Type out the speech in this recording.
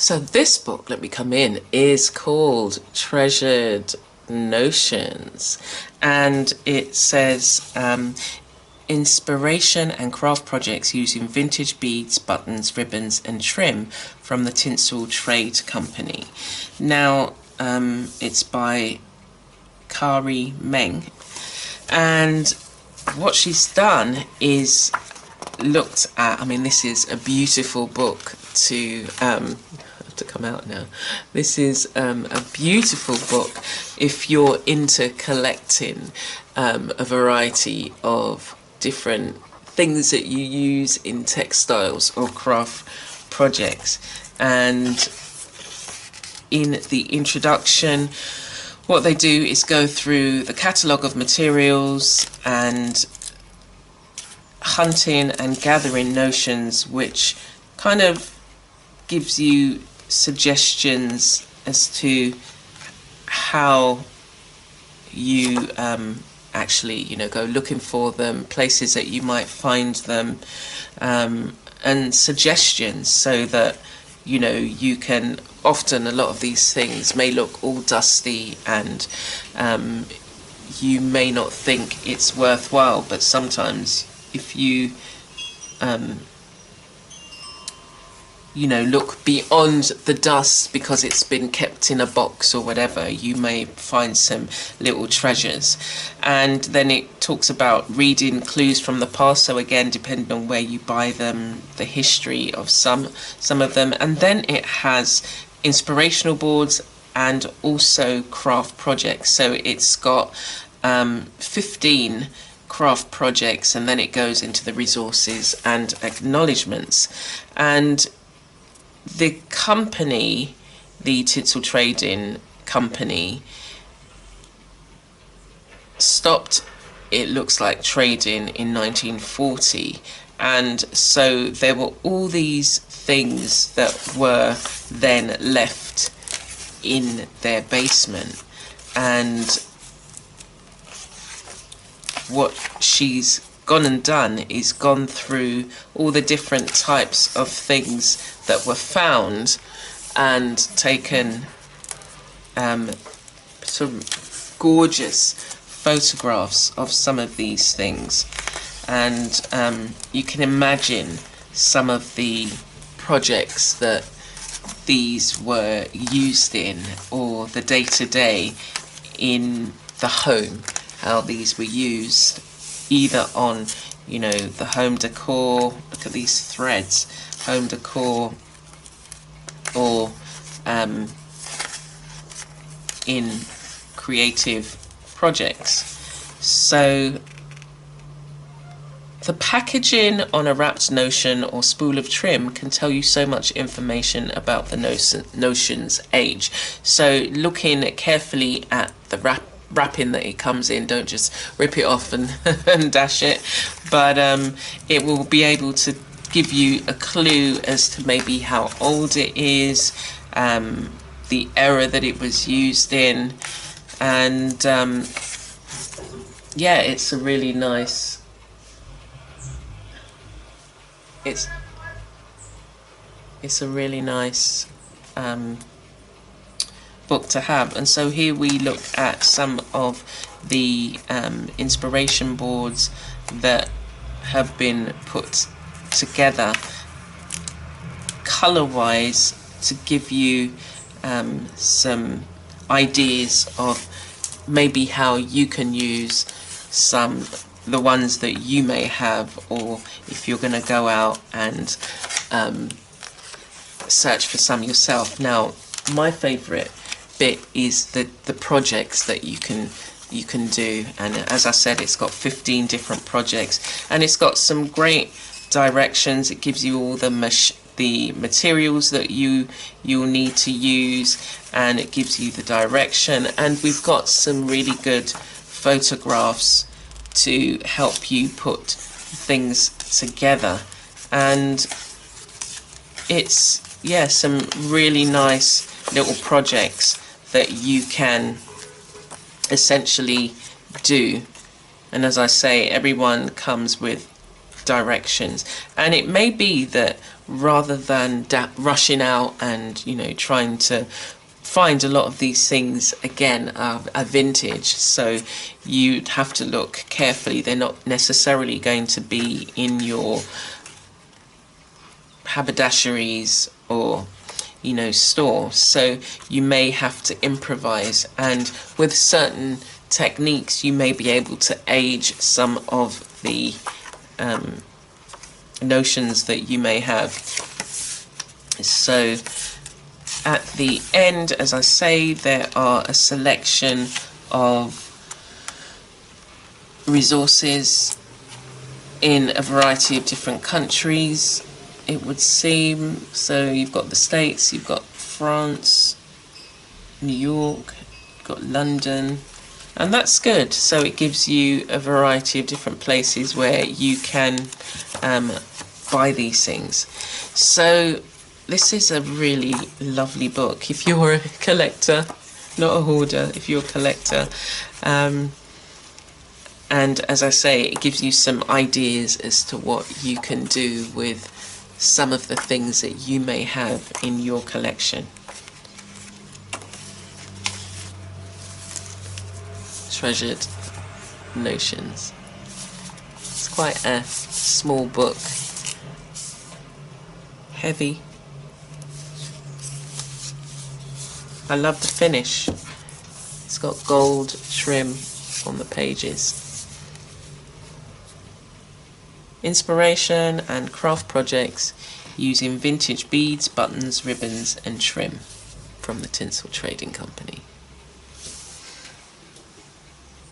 So this book, let me come in, is called Treasured Notions, and it says inspiration and craft projects using vintage beads, buttons, ribbons and trim from the Tinsel Trade Company. Now it's by Kari Meng, and what she's done is looked at, I mean, this is a beautiful book to come out now. This is a beautiful book if you're into collecting a variety of different things that you use in textiles or craft projects. And in the introduction, what they do is go through the catalogue of materials and hunting and gathering notions, which kind of gives you suggestions as to how you actually, you know, go looking for them, places that you might find them, and suggestions, so that, you know, you can, often a lot of these things may look all dusty and you may not think it's worthwhile, but sometimes if you you know, look beyond the dust because it's been kept in a box or whatever, you may find some little treasures. And then it talks about reading clues from the past, so again, depending on where you buy them, the history of some of them. And then it has inspirational boards and also craft projects. So it's got 15 craft projects, and then it goes into the resources and acknowledgements. And the company, the Tinsel Trading Company, stopped, it looks like, trading in 1940, and so there were all these things that were then left in their basement. And what she's gone and done is gone through all the different types of things that were found and taken some gorgeous photographs of some of these things. And you can imagine some of the projects that these were used in, or the day-to-day in the home, how these were used either on, you know, the home decor, look at these threads, home decor, or in creative projects. So the packaging on a wrapped notion or spool of trim can tell you so much information about the notion's age. So looking carefully at the wrapping that it comes in, don't just rip it off and, and dash it, but it will be able to give you a clue as to maybe how old it is, the era that it was used in, and yeah, it's a really nice, it's a really nice book to have. And so here we look at some of the inspiration boards that have been put together color wise to give you some ideas of maybe how you can use the ones that you may have, or if you're going to go out and search for some yourself. Now, my favorite bit is the projects that you can do, and as I said, it's got 15 different projects, and it's got some great directions. It gives you all the materials that you'll need to use, and it gives you the direction, and we've got some really good photographs to help you put things together. And it's, yeah, some really nice little projects that you can essentially do. And as I say, everyone comes with directions, and it may be that rather than rushing out and, you know, trying to find a lot of these things again are vintage, so you'd have to look carefully. They're not necessarily going to be in your haberdasheries or, you know, store, so you may have to improvise, and with certain techniques you may be able to age some of the notions that you may have. So at the end, as I say, there are a selection of resources in a variety of different countries, it would seem. So you've got the States, you've got France, New York, you've got London, and that's good. So it gives you a variety of different places where you can buy these things. So this is a really lovely book if you're a collector, not a hoarder, if you're a collector. And as I say, it gives you some ideas as to what you can do with some of the things that you may have in your collection. Treasured Notions. It's quite a small book. Heavy. I love the finish. It's got gold trim on the pages. Inspiration and craft projects using vintage beads, buttons, ribbons and trim from the Tinsel Trading Company.